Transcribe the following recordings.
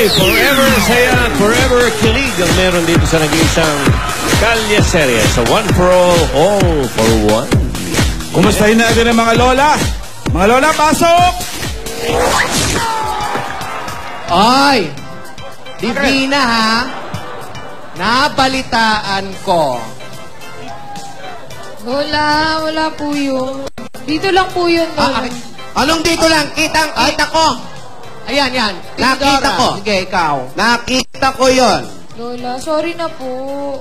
Okay, forever saya, forever kilig ang meron dito sa nag-iisang Kalye Serye. So, one for all for one. Kumustahin natin ang mga lola? Mga lola, pasok! Ay! Divina, ha? Nabalitaan ko. Wala po yun. Dito lang po yun. Anong dito lang? Kita ko. Ayan, yan. Nakita ko. Sige, ikaw. Nakita ko yon. Lola, sorry na po.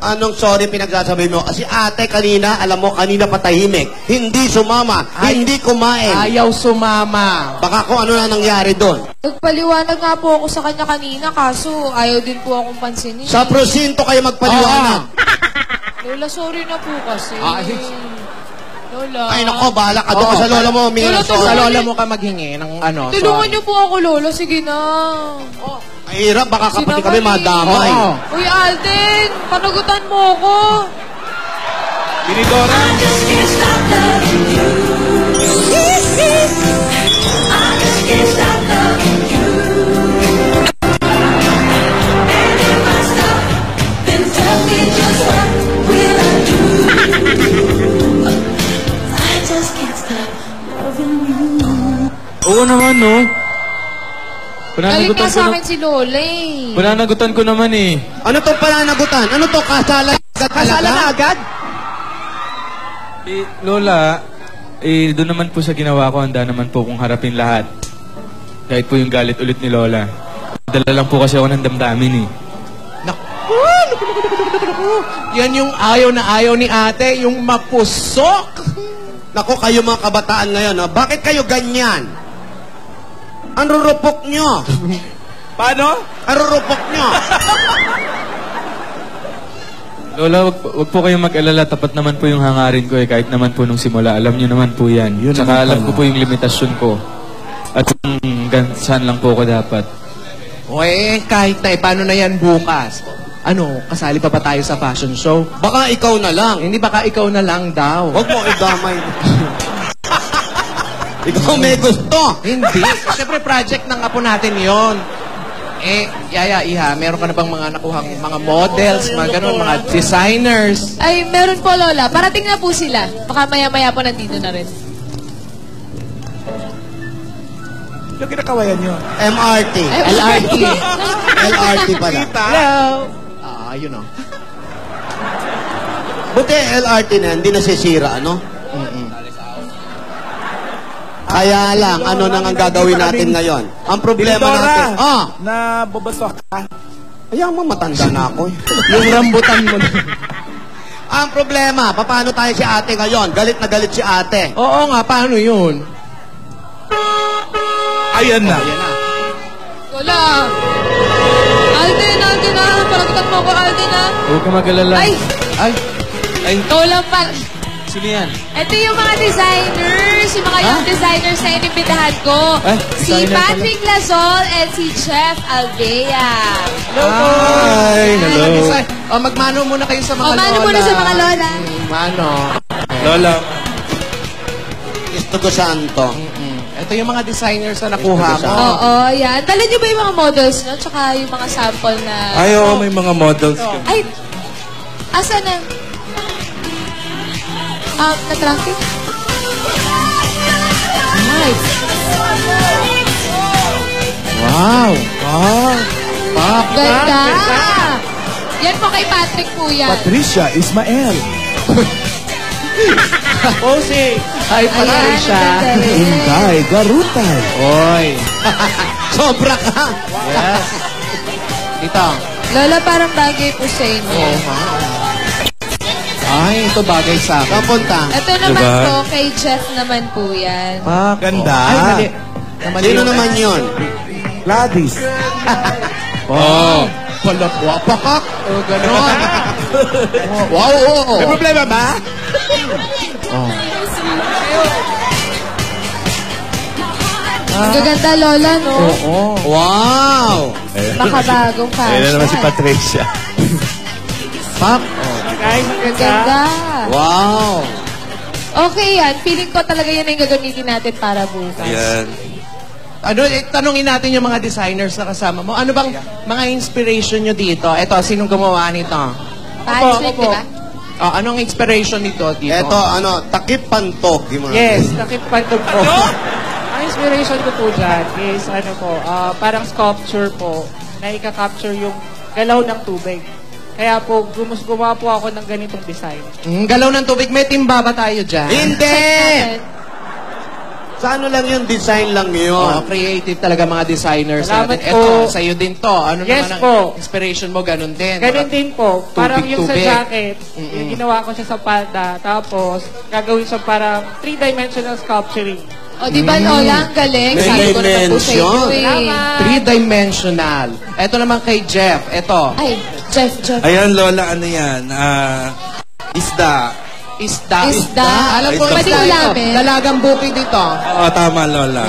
Anong sorry pinagsasabi mo? Kasi ate kanina, alam mo, kanina patahimik. Hindi sumama. Hindi kumain. Ayaw sumama. Baka kung ano na nangyari doon. Nagpaliwanag nga po ako sa kanya kanina, kaso ayaw din po akong pansinin. Sa prosinto kayo magpaliwanag. Lola, sorry na po kasi. Lola. Ay, nako, bahala ka doon sa lola mo. Lola, sa lola mo ka maghingi ng ano. Tulungan niyo po ako, Lola. Sige na. Ay, hirap. Baka kapatid kami madamay. Uy, Alden, panagutan mo ako. Tinidora. Oo naman, no? Galing nga sa akin si Lola eh. Pananagutan ko naman eh. Ano tong pananagutan? Ano to? Kasalan na agad? Eh, Lola, doon naman po sa ginawa ko, handa naman po kung harapin lahat. Kahit po yung galit ulit ni Lola. Dala lang po kasi ako ng damdamin eh. Yan yung ayaw na ayaw ni ate, yung mapusok. Naku, kayo mga kabataan ngayon, no? Bakit kayo ganyan? Ang rurupok nyo. Paano? Ang rurupok nyo. Lola, wag po kayong mag-alala. Tapat naman po yung hangarin ko eh. Kahit naman po nung simula. Alam nyo naman po yan. Tsaka alam ko po yung limitasyon ko. At yung saan lang po ako dapat. Uy, kahit na, paano na yan bukas? Ano, kasali pa ba tayo sa fashion show? Baka ikaw na lang. Hindi, baka ikaw na lang daw. Huwag mo idamay. Ikaw may gusto. Hindi. Siyempre, project ng apo natin yon. Eh, Yaya, Iha, meron ka na bang mga nakuhang mga models, mga ganun, mga designers? Ay, meron po, Lola. Parating na po sila. Baka maya-maya po nandito na rin. Yung kinakawayan nyo. MRT. LRT. LRT pala. Hello. Yun o. Buti LRT na, hindi nasisira, ano? Kaya lang, ano nang ang gagawin natin ngayon? Ang problema natin... Na bubasok ka. Ayaw mo, matanda na ako. Yung rambutan mo na. Ang problema, paano tayo si ate ngayon? Galit na galit si ate. Oo nga, paano yun? Ayan na. Lola. Alden na. Panagutan mo ako, Alden na. Huwag ka mag-alala. Ay. Lola pa. Sino yan? Ito yung mga designers. Yung mga young designers na inimbitahan ko. Si Patrick Lazol and si Chef Alvea. Hi, hello. Magmano muna kayo sa mga lola. Mano muna sa mga lola. Mano. Lola. Gusto ko santo. Ito yung mga designers na nakuha mo. Oo, yan. Dala niyo ba yung mga models nyo? Tsaka yung mga sample na... Ay, oo, may mga models. Ay, asa na? Na-traffic? Nice. Wow. Ganda. Yan po kay Patrick po yan. Patricia Ismael. Posey. Hi, Patricia. Inday Garutan. Oy. Sobra ka. Yes. Dito. Lola, parang bagay po sa inyo. Ay, ito bagay sa akin. Kapunta. Ito naman po, kay Jeff naman po yan. Ganda. Ay, mali. Sino naman yun? Gladys. Palap wapa ka. Ganon. Wow. May problema ba? Ang gaganda, Lola, no? Wow. Makabagong fashion. Ayun na naman si Patricia. Pap. Ang ganda. Wow. Okay yan. Feeling ko talaga yan ang gagamitin natin para bukas. Yan. Tanungin natin yung mga designers na kasama mo. Ano bang mga inspiration nyo dito? Ito, sinong gumawa nito? Patrick, di ba? Oh, anong inspiration nito dito? Ito, takip pantok. Yes, nakipantog po. Ang inspiration ko po dyan is parang sculpture po na ika-capture yung galaw ng tubig. Kaya po, gumawa po ako ng ganitong design. Galaw ng tubig. May timba ba tayo dyan? Hindi! Sa ano lang yun? Design lang yun. Creative talaga mga designers Salamat natin. po. Ito, sa'yo din to. Ano Yes naman po. ang inspiration mo? Ganun din. Ganun din po. Parang yung sa Tubig. jacket, yung ginawa ko siya sa palda. Tapos, gagawin siya parang 3-dimensional sculpturing. O, di ba, Lola? Ang galing. May Sabi ko na po sa inyo eh. Salamat! Three-dimensional. Ito naman kay Jeff. Ito. Ay, Jeff. Ayan, Lola, ano yan? Isda. Isda. Isda. Alam ko, Pwede isda ito. ulamin. Dalagang bukid dito. Oo, tama, Lola.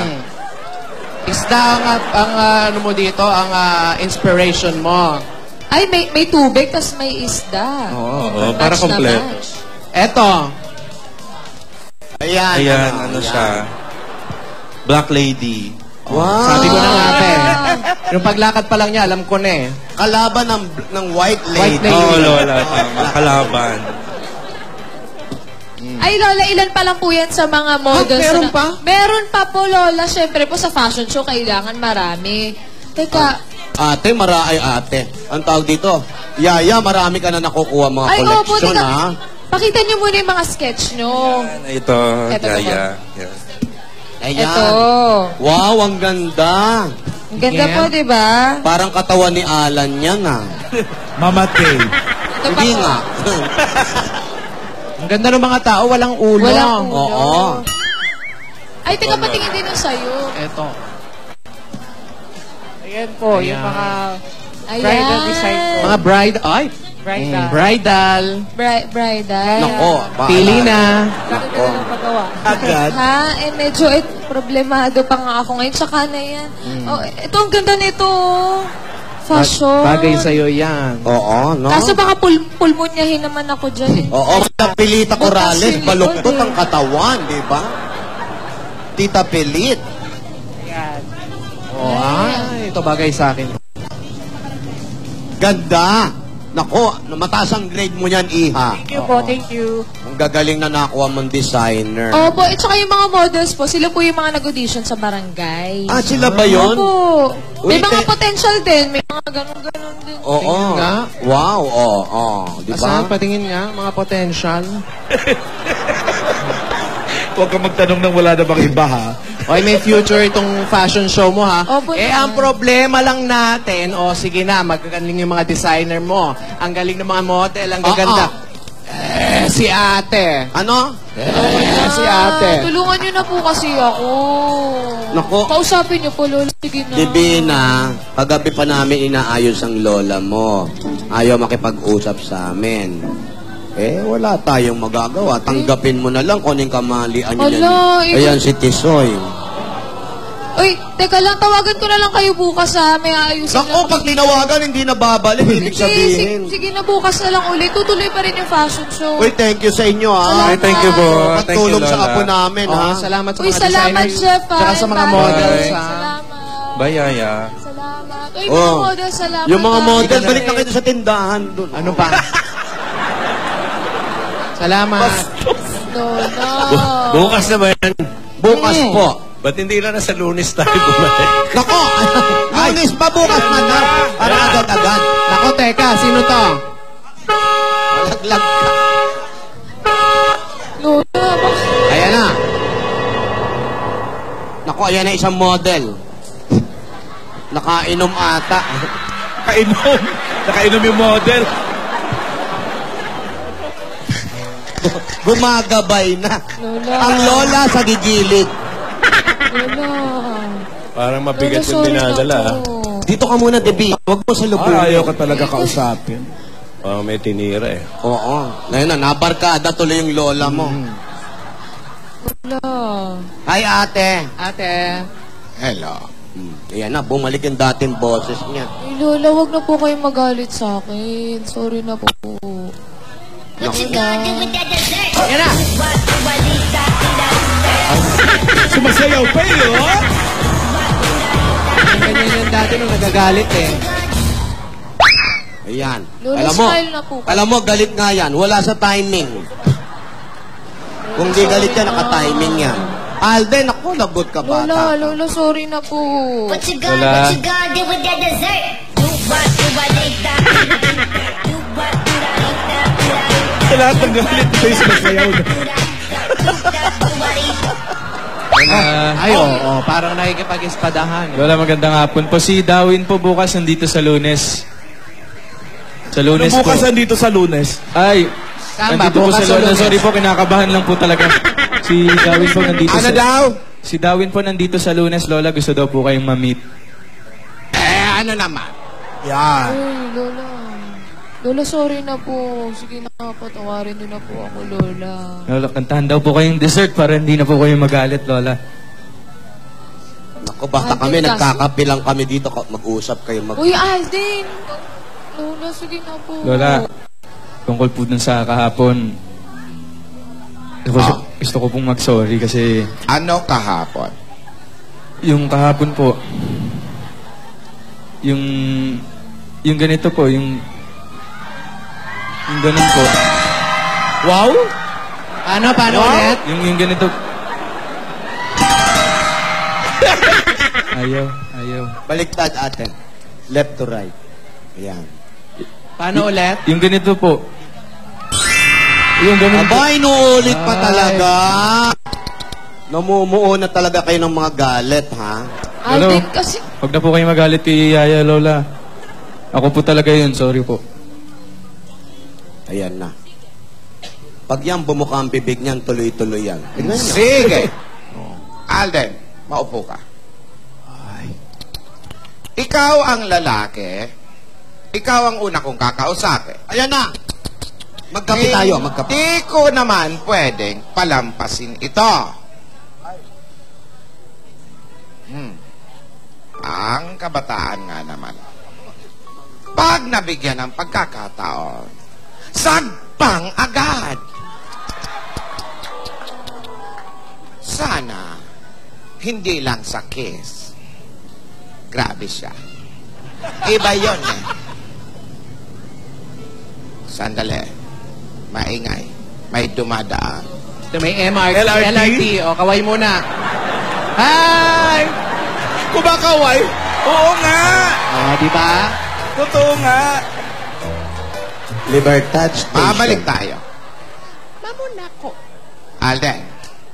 Isda ang ano mo dito, ang inspiration mo. Ay, may tubig, tapos may isda. Oo, para Match na kompleto. match. Ito. Ayan. Ayan, ano siya? Black Lady. Wow. Sabi ko na nga, yung paglakad pa lang niya, alam ko na eh. Kalaban ng white lady. Oo, Lola, tama. Kalaban. Ay, Lola, ilan pa lang po yan sa mga models? meron pa? Meron pa po, Lola. Siyempre po sa fashion show, kailangan marami. Teka, Ate, ate. Ang tawag dito? Yaya, marami ka na nakukuha mga ay, opo, collection, teka. ha? Pakita niyo muna yung mga sketch nyo. Ito, Ito Yaya. Yan. Ayan. Ito. Wow, ang ganda. Ang ganda Yeah. po, di ba? Parang katawan ni Alan yan, ha? Mamatay. Ito pa Hindi po. nga. Ang ganda ng mga tao, walang ulo. Walang ulo. Oo. Ay, teka, patingin din yung sayo. Eto. Ayan po, yung mga bridal design ko. Mga bridal. Bridal. Bridal. Nako. Pili na. Bakit ka na paggawa? Agad. Ha? Medyo problemado pa nga ako ngayon. Tsaka na yan. Oh, ito, ang ganda nito. Fashion. Bagay sa'yo yan. Oo, no? Kaso baka pulmonyahin naman ako dyan eh. Oo, Tita Pilita Corrales, Butas baluktot silikon ang katawan, di ba? Tita Pilit. Ayan. Oh, ito bagay sa akin. Ganda. Nako, mataas ang grade mo yan, Iha. Thank you po, thank you. Ang gagaling na nakuha mong designer. Opo, at saka yung mga models po, sila po yung mga nag-audition sa barangay. Ah, sila ba yun? Opo. May Uy, mga potential din. May mga ganun-ganun din. Oo. Tingin nga. Wow, oo. Di ba? Asan? Patingin nga, mga potential. Huwag ka magtanong ng wala na bang iba, ha? Okay, may future itong fashion show mo, ha? Opo naman. Ang problema lang natin, sige na, magagaling yung mga designer mo. Ang galing ng mga model, ang gaganda. Si ate. Ano? Si ate. Tulungan niyo na po kasi ako. Nako. Kausapin niyo po, Lola. Sige na. Divina, kagabi pa namin inaayos ang lola mo. Ayaw makipag-usap sa amin. Wala tayong magagawa. Tanggapin mo na lang kung anong kamalian niyo. Ala, Ayan si Tisoy. Uy, teka lang, tawagan ko na lang kayo bukas ha. May ayusin Nako, pag tinawagan, hindi na babalik. Ibig sabihin. Sige na, bukas na lang ulit. Tutuloy pa rin yung fashion show. Uy, thank you sa inyo, ha? Salamat. Ay, thank you po. Thank you, Pagtulong sa Lola. apo namin, ha? Salamat sa Uy, mga salamat, designers. Chef. Tsaka sa mga Bye. models, ha? Salamat. Bye, Yaya. Salamat. Uy, mga models, salamat. Yung mga ha? model, balik na kayo sa tindahan doon. Ano pa? Salamat. No. Bukas na ba yan? Bukas po. Ba't hindi lang nasa Lunes tayo bumalik? Nako! Lunes pa bukas man na. Para agad-agad. Nako, teka. Sino to? Malaglag ka. Lola, Ayan na. Nako, ayan na isang model. Nakainom ata. Nakainom. Nakainom yung model. Gumagabay na. Lola. Ang lola sa gigilid. Lola. Parang mabigat Lola, yung sorry dinadala. na ah. po. Dito ka muna, Debbie. Huwag mo sa lubong. Ayaw ka talaga kausapin. Oh, may tinira eh. Oo. Ngayon na, nabarkada tuloy yung lola mo. Lola. Hi, ate. Ate. Hello. Ayan na, bumalik yung dating boses niya. Ay, Lola, wag na po kayong magalit sa akin. Sorry na po. Naku. Ayan na. Sumasayaw pa yun. nung nagagalit eh. Ayan. Lola, smile na po. Alam mo, galit nga yan. Wala sa timing. Kung di galit yan, naka-timing yan. Alden, ako, lagot ka bata. Lola, sorry na po. What you gonna do with that dessert? Do what like that. Do what like that. Lahat ng galit face masayaw na. Ay, oo, parang nakikipag-ispadahan. Lola, magandang hapon po. Si Dawin po bukas nandito sa Lunes. Sa Lunes po. Bukas nandito sa Lunes. Ay, Tama, nandito po bukas sa sa Lunes. Lunes. Sorry po, kinakabahan lang po talaga. Si Dawin po nandito Ano sa... daw? Si Dawin po nandito sa Lunes, Lola. Gusto daw po kayong ma-meet. Ano naman? Yan. Ay, Lola, sorry na po. Sige na, patawarin niyo na po ako, Lola. Lola, kantahan daw po kayong dessert para hindi na po kayo magalit, Lola. Naku, basta Alden, kami, kasi- nagkakapilang kami dito. Mag-usap kayo. Uy, Alden! Lola, sige na po. Lola, tungkol po dun sa kahapon. Gusto ko pong mag-sorry kasi Ano kahapon? yung kahapon po, yung ganito po, yung ganun po. Wow? Paano ulit? Yung ganito. Ayaw. Baliktad ate. Left to right. Ayan. Paano ulit? Yung ganito po. Yung ganun po. Abay, inuulit pa talaga. Namumuo na talaga kayo ng mga galit, ha? Alden, kasi... Huwag na po kayo magalit kay Yaya, Lola. Ako po talaga yun, sorry po. Ayan na. Pag yan bumuka ang bibig niyan, tuloy-tuloy yan. Tignan niyo. Sige. Alden, maupo ka. Ikaw ang lalaki. Ikaw ang una kong kakausapin. Ayan na. Magkape tayo, magkape. Hindi ko naman pwedeng palampasin ito. Ang kabataan nga naman. Pag nabigyan ng pagkakataon, sagpang agad. Sana, hindi lang sa kiss. Grabe siya. Iba yun eh. Sandali. Maingay. May dumadaan. Ito may LRT. O, kaway muna. Hi! Kumakaway? Oo nga. O, di ba? Totoo nga. Libertad Station. Mabalik tayo. Alden,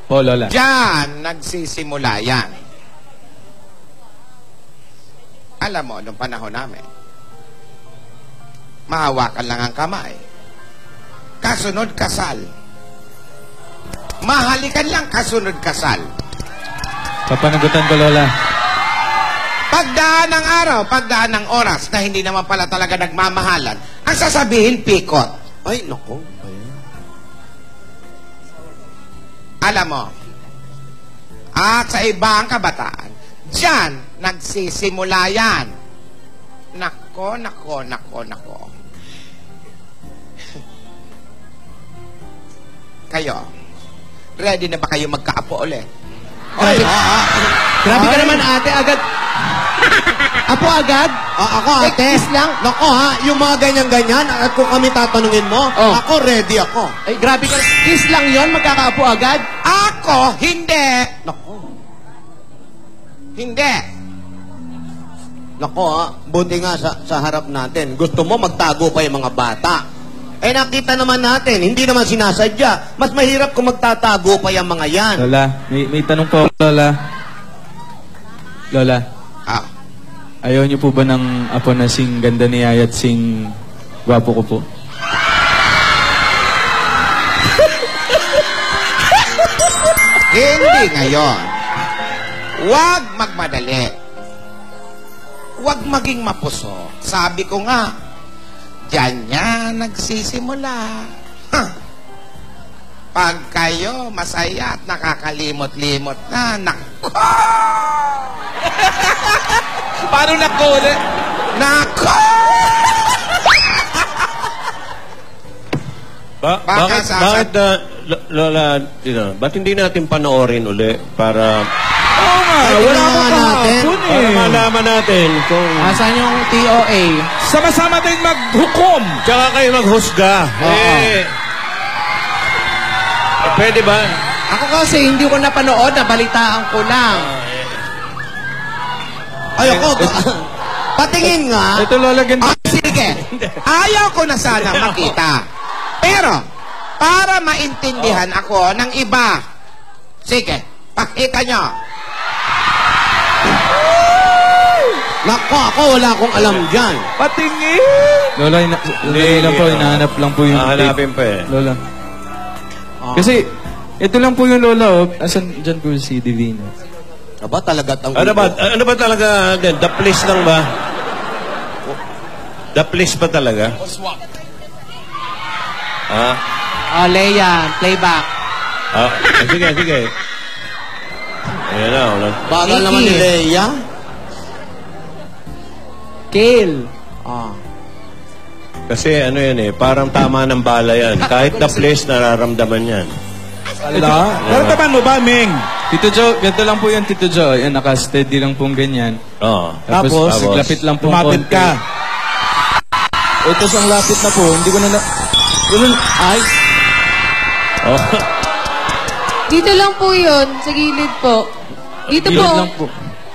Po, Lola. diyan nagsisimula yan. Alam mo, nung panahon namin, mahawakan lang ang kamay. Kasunod kasal. Mahalikan lang kasunod kasal. Papanagutan ko, Lola. Pagdaan ng araw, pagdaan ng oras na hindi naman pala talaga nagmamahalan, ang sasabihin, pikot. Ay, naku. Ayan. Alam mo, at sa ibang kabataan, diyan nagsisimula yan. Nako. Kayo, ready na ba kayo magkaapo ulit? Grabe ka naman, ate. Agad. Apo agad? Ako, ate. Lang. Nako, ha? Yung mga ganyan-ganyan, at kung kami tatanungin mo, ako, ready ako. Ay, grabe ka. Kiss lang yon, magkakaapo agad? Ako, hindi. Nako. Hindi. Nako, ha? Buti nga sa harap natin. Gusto mo magtago pa yung mga bata. Eh, nakita naman natin, hindi naman sinasadya. Mas mahirap kung magtatago pa yung mga yan. Lola, may tanong po ako, Lola. Lola, Ah, ayaw niyo po ba ng apo na sing ganda ni Yaya at sing gwapo ko po? hindi ngayon. Huwag magmadali. Huwag maging mapuso. Sabi ko nga, diyan yan nagsisimula. Huh. Pag kayo masaya at nakakalimot-limot na, nako! Paano nako ulit? Nako! Baka sa- Bakit, Lola, ba't hindi natin panoorin uli para... Oo nga. Wala nga ka natin. kahapon Para eh. Sama-sama natin kung... Asan yung TOA? Sama-sama tayong maghukom. Tsaka kayo maghusga. Pwede ba? Ako kasi hindi ko napanood, nabalitaan ko lang. Ayoko. Patingin nga. Ito, Lola, ganito. Sige. Ayaw ko na sana makita. Pero, para maintindihan ako ng iba, sige, pakita nyo. Nako, ako wala akong alam dyan. Patingin. Lola, hinahanap lang po yung Hahanapin pa eh. Lola. Kasi, ito lang po yung Lola, oh. Asan dyan po si Divina? Aba, talaga ang Ano ba talaga? The place lang ba? The place ba talaga? Leia, playback. Sige. Ayan na. Bagal naman ni Leia. Kale. Kasi ano yan eh, parang tama ng bala yan. Kahit the place, nararamdaman yan. Ala. Naramdaman mo ba, Ming? Tito Joe, ganito lang po yan, Tito Joe. Yan, naka-steady lang pong ganyan. Oo. Tapos, lapit lang po lumapit ka. Ito ang lapit na po. Hindi ko na ay. Oh. Dito lang po yun, sa gilid po. Dito Gilid po. lang po.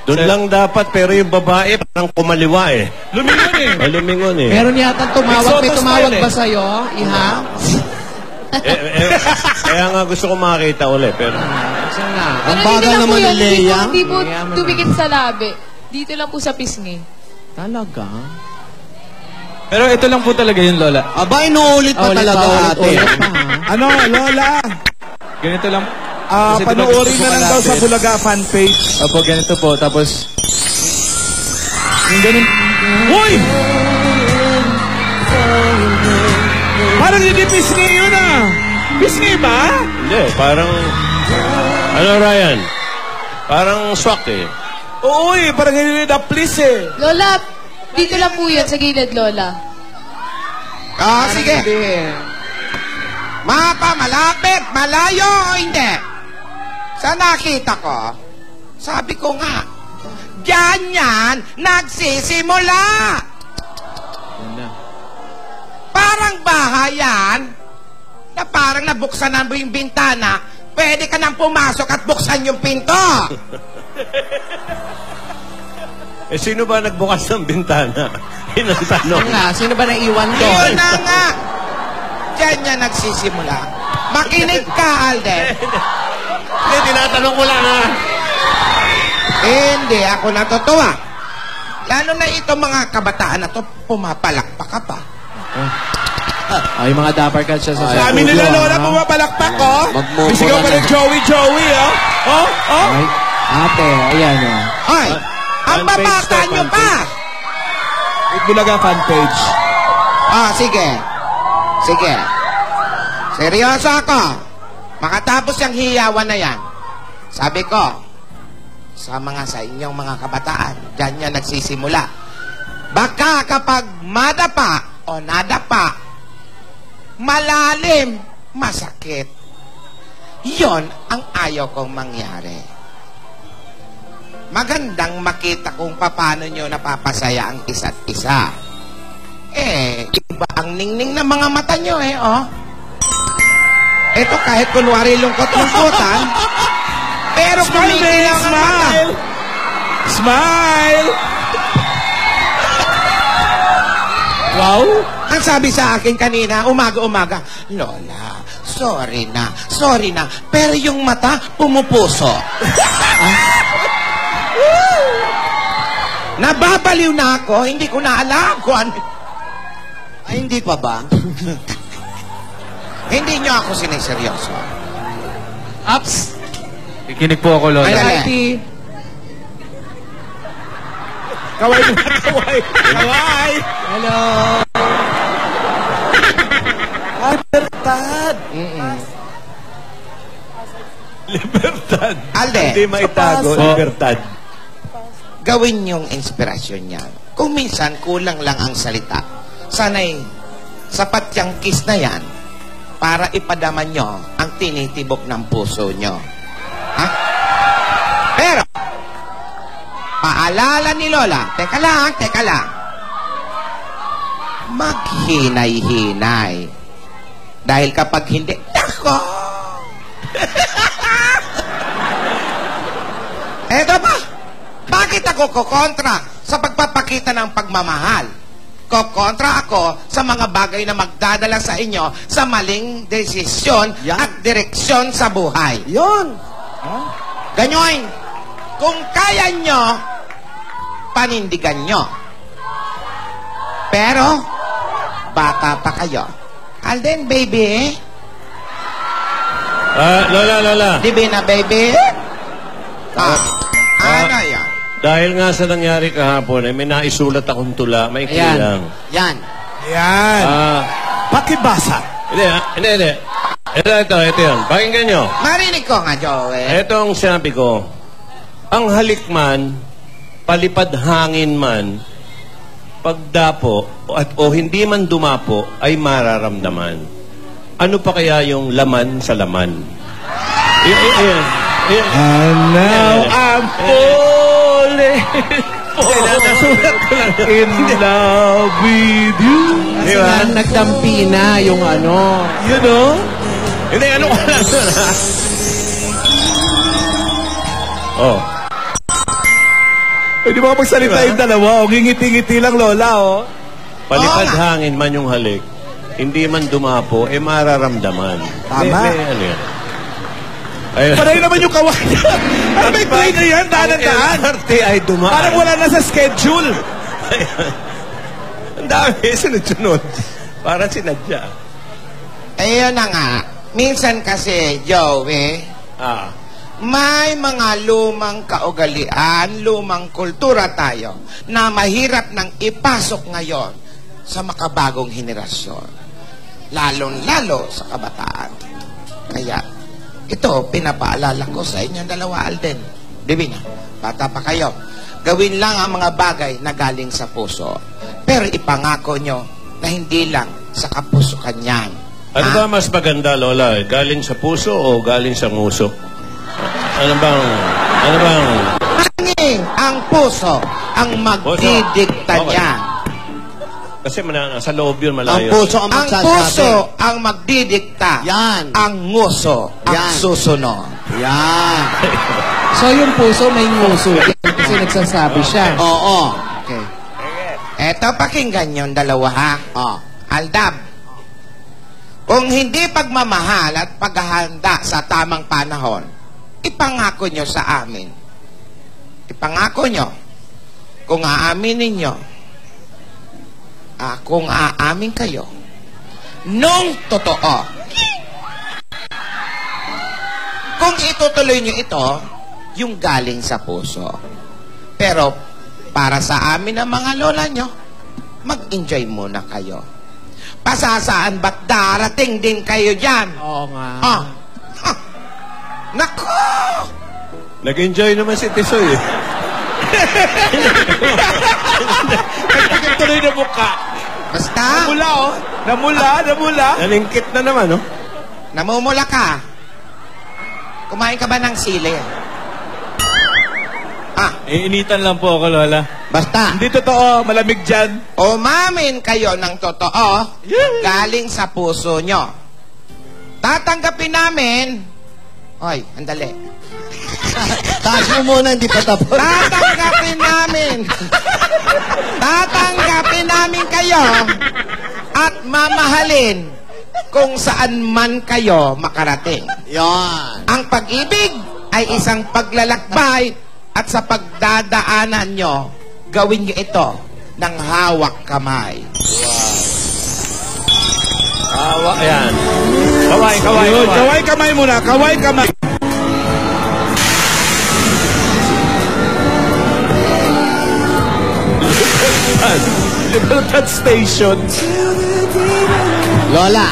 Doon lang dapat, pero yung babae parang kumaliwa eh. Lumingon eh. Lumingon eh. Meron yata tumawag. May Exoto tumawag style ba sa'yo, Iha? Kaya nga gusto ko makakita ulit. Pero Saan na? Ang Ano, bagal dito lang naman po ni yun, Leia. Hindi po tumikit sa labi. Dito lang po sa pisngi. Talaga? Pero ito lang po talaga yun, Lola. Aba, inuulit pa talaga ate. Ano, Lola? Ganito lang. Kasi diba Panoorin gusto na ko lang daw sa malapit. Bulaga fanpage. Opo, ganito po. Tapos, yung ganun. Hoy! Parang hindi pisngi yun ah. Pisngi ba? hindi, parang... Ano, Ryan? Parang swak eh. Oo eh, parang hindi na please eh. Lola, dito lang po yun, sa gilid, Lola. Sige. Mapa, malapit, malayo o hindi? Sa nakita ko, sabi ko nga, ganyan nagsisimula. Parang bahayan na parang nabuksan na yung bintana, pwede ka nang pumasok at buksan yung pinto. Sino ba nagbukas ng bintana? Yun ang tanong. Sino ba naiwan doon? Yun na nga. Ganyan nagsisimula. Makinig ka, Alden. Hindi, tinatanong ko lang ha. Hindi ako natutuwa. Lalo na itong mga kabataan na to, pumapalakpak ka pa. Ay, mga dapper cats siya sa Sabi nila Lola, pumapalakpak ko. Bisigaw pa ng Joey, oh. Oh. Ay, ate, ayan oh. Ay, ang babata nyo pa. Bulaga fanpage. Sige. Seryoso ako. Makatapos yung hiyawan na yan. Sabi ko, sa inyong mga kabataan, dyan yan nagsisimula. Baka kapag madapa o nadapa, malalim, masakit. Yon ang ayaw kong mangyari. Magandang makita kung paano nyo napapasaya ang isa't isa. Iba ang ningning ng mga mata nyo oh. Ito kahit kunwari lungkot-lungkotan, pero kumikilang ang mata. Smile! Wow! Ang sabi sa akin kanina, umaga-umaga, Lola, sorry na, pero yung mata, pumupuso. Nababaliw na ako, hindi ko na alam kung ano. Ay, hindi pa ba? Hindi nyo ako siniseryoso. Ups! Kikinig po ako, Lola. Ay, Righty. Kaway mo na, kaway! Kaway! Hello! Libertad! Libertad! Alde, Hindi maitago, libertad. gawin yung inspirasyon niya. Kung minsan, kulang lang ang salita. Sana'y sapat yung kiss na yan para ipadaman nyo ang tinitibok ng puso nyo. Ha? Pero, Paalala ni Lola. Teka lang. Maghinay-hinay. Dahil kapag hindi, nako! Eto ba? Bakit ako kukontra sa pagpapakita ng pagmamahal? Kukontra ako sa mga bagay na magdadala sa inyo sa maling desisyon at direksyon sa buhay. Yun. Ganyan. Kung kaya nyo, panindigan nyo. Pero, bata pa kayo. Alden, baby. Lola. Divina, baby. Ano yan? Dahil nga sa nangyari kahapon, may naisulat akong tula. May lang. Yan. Pakibasa. Hindi. Ito yan. Pakinggan nyo. Marinig ko nga, Joey. Ito ang sinabi ko. Ang halik man, palipad hangin man, pagdapo o hindi man dumapo ay mararamdaman. Ano pa kaya yung laman sa laman? And now I'm falling in love with you. Diba? Nagdampi na yung ano. You know? Hindi, ano ka lang yun, ha? Oh. Pwede mo magsalita yung dalawa. Ngingiti-ngiti lang, Lola, oh. Palipad hangin man yung halik, hindi man dumapo, mararamdaman. Tama. Ano yan? Ayun. Panay naman yung kaway. Ano may train na yan? Daan-daan. LRT ay dumaan. Parang wala na sa schedule. Ang dami, sunod-sunod. Parang sinadya. Ayun na nga. Minsan kasi, Joey, may mga lumang kaugalian, lumang kultura tayo na mahirap nang ipasok ngayon sa makabagong henerasyon. Lalong-lalo sa kabataan. Kaya, ito, pinapaalala ko sa inyong dalawa, Alden. Divina, bata pa kayo. Gawin lang ang mga bagay na galing sa puso. Pero ipangako nyo na hindi lang sa kapusukan yan. Ano ba mas maganda, Lola? Galing sa puso o galing sa nguso? Ano bang... Hanging ang puso ang magdidikta niyan. Kasi sa loob yun, malayo. Ang puso ang magsasabi. Ang puso ang magdidikta. Yan. Ang nguso ang susunod. Yan. So yung puso may nguso kasi nagsasabi siya. Oo. Okay. Eto, pakinggan yung dalawa, ha? Aldab, kung hindi pagmamahal at paghahanda sa tamang panahon, ipangako nyo sa amin. Ipangako nyo. Kung aaminin nyo, kung aamin kayo, nung totoo. Kung itutuloy nyo ito, yung galing sa puso. Pero, para sa amin ng mga lola nyo, mag-enjoy muna kayo. Pasasaan ba't darating din kayo dyan? Oo nga. Nako! Nag-enjoy naman si Tisoy, eh. Tuloy na mukha. Basta, Namula, oh. Namula. Nalingkit na naman, no? namumula ka. Kumain ka ba ng sili? Initan lang po ako, Lola. Basta. Hindi totoo. Malamig dyan. Umamin kayo ng totoo, galing sa puso nyo. Tatanggapin namin, Hoy, andali. Taas mo muna, hindi pa tapos. Tatanggapin namin kayo at mamahalin kung saan man kayo makarating. Yan. Ang pag-ibig ay isang paglalakbay at sa pagdadaanan nyo, gawin nyo ito ng hawak kamay. Ayan. Kaway kamay muna. Kaway kamay. Libertad Station. Lola.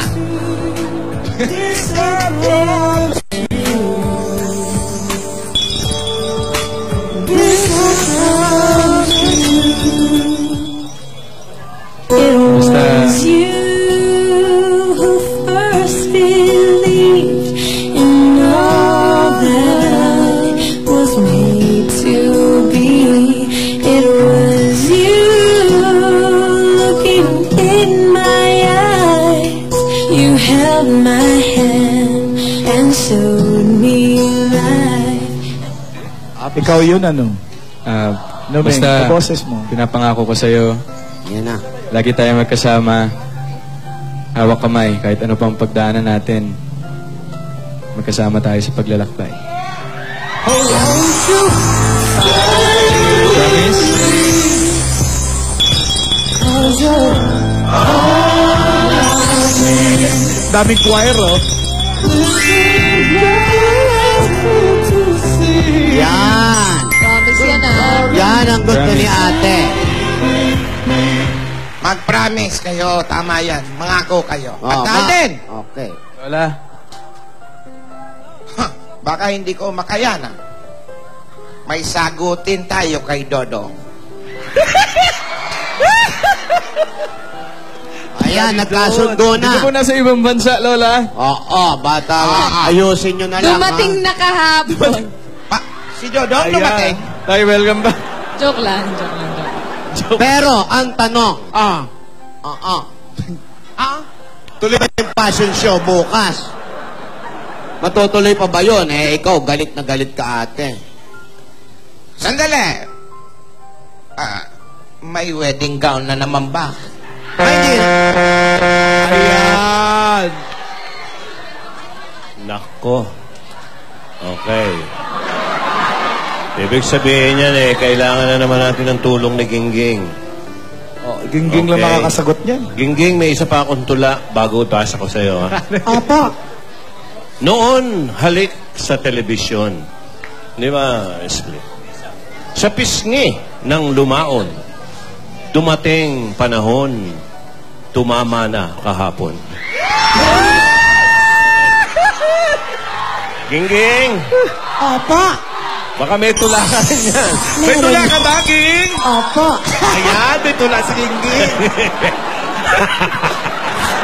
Was you who first believed in all that I was made to be. ikaw yun, ano? Basta, boses mo. pinapangako ko sa'yo, Yan na. lagi tayo magkasama, hawak kamay, kahit ano pang pagdaanan natin, magkasama tayo sa paglalakbay. Promise? Daming choir, oh. Yan. Promise yan ah. Yan ang gusto ni ate. Mag-promise kayo, tama yan. Mangako kayo. Oh, At Alden, Okay. Lola, baka hindi ko makayanan. May sagutin tayo kay Dodong. Ayan, nagkasundo hindi ko po na. nasa ibang bansa, Lola. Oo, bata. Ayusin nyo na lang, Dumating na kahapon. Si Dodong dumating. Tay, welcome back. Joke lang, joke lang. Pero, ang tanong, tuloy ba yung fashion show bukas? Matutuloy pa ba yun? Eh, ikaw, galit na galit ka ate. Sandali. May wedding gown na naman ba? Ayan. Nako. Okay. Ibig sabihin yan kailangan na naman natin ng tulong ni Gingging. Oh, gingging lang Okay. makakasagot niyan. Gingging, may isa pa akong tula bago itaas ako sa'yo. Ha? Apa. Noon, halik sa telebisyon. Di ba, Split? Sa pisngi ng lumaon, dumating panahon, tumama na kahapon. Gingging! Apa. Baka may tula ka rin yan. May tula ka ba, King? Apa. Ayan, may tula si Gingging.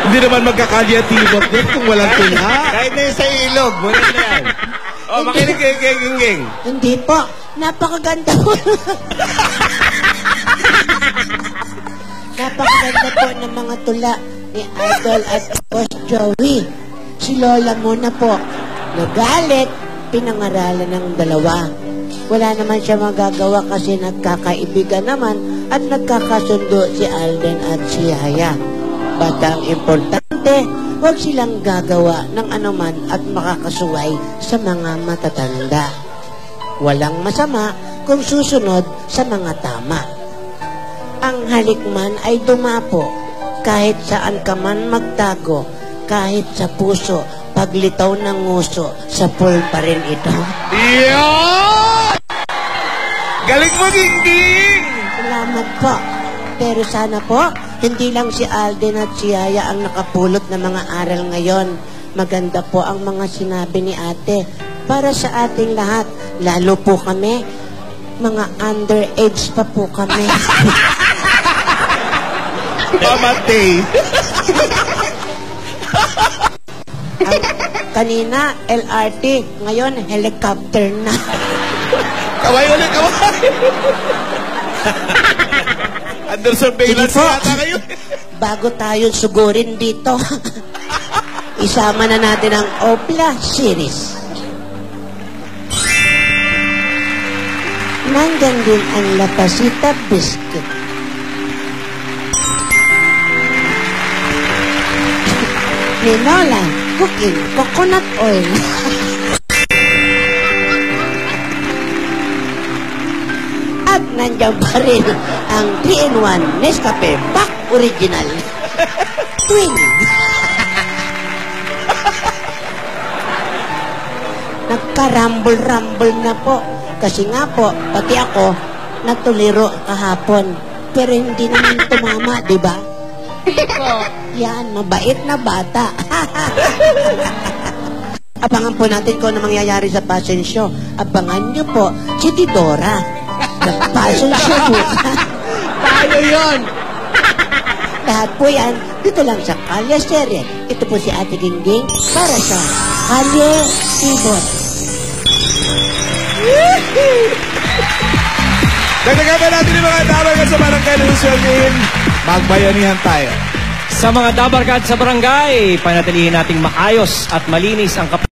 Hindi naman magkakalyatibot din kung walang tula. Kahit na yung sa ilog, muna na yan. Oh, makinig kay Gingging. Hindi po. Napakaganda po. Napakaganda po ng mga tula ni Idol at Boss Joey. Si Lola muna po. Nagalit, pinangaralan ng dalawa. Wala naman siya magagawa kasi nagkakaibigan naman at nagkakasundo si Alden at si Yaya. Batang importante, huwag silang gagawa ng anuman at makakasuway sa mga matatanda. Walang masama kung susunod sa mga tama. Ang halikman ay dumapo, kahit saan ka man magtago, kahit sa puso, paglitaw ng nguso, sa pool pa rin ito. Iyon! Galing mo, Gingging! Salamat po. Pero sana po, hindi lang si Alden at si Yaya ang nakapulot ng mga aral ngayon. Maganda po ang mga sinabi ni ate para sa ating lahat. Lalo po kami, mga underage pa po kami. Pamatay. Kanina, LRT. Ngayon, helicopter na. Kaway ulit, kaway. Under surveillance Sige po. yata kayo. Bago tayo sugurin dito, isama na natin ang Opla series. Nandyan din ang Lapasita Biscuit. Ninola Cooking Coconut Oil. At nandyan pa rin ang 3-in-1 Nescafe Pack Original. Twin. Nagka-rumble-rumble na po. Kasi nga po, pati ako, natuliro kahapon. Pero hindi naman tumama, di ba? Yan, mabait na bata. Abangan po natin kung ano mangyayari sa fashion show. Abangan niyo po si Didora. Fashion show po. Tayo yun. Lahat po yan, dito lang sa Kalye Serye. Ito po si Ate Gingging para sa Kalye Tibot. Dagdagan pa natin yung mga dabarkad sa barangay Luzon. Magbayanihan tayo. Sa mga dabarkad sa barangay, panatilihin nating maayos at malinis ang kapaligiran.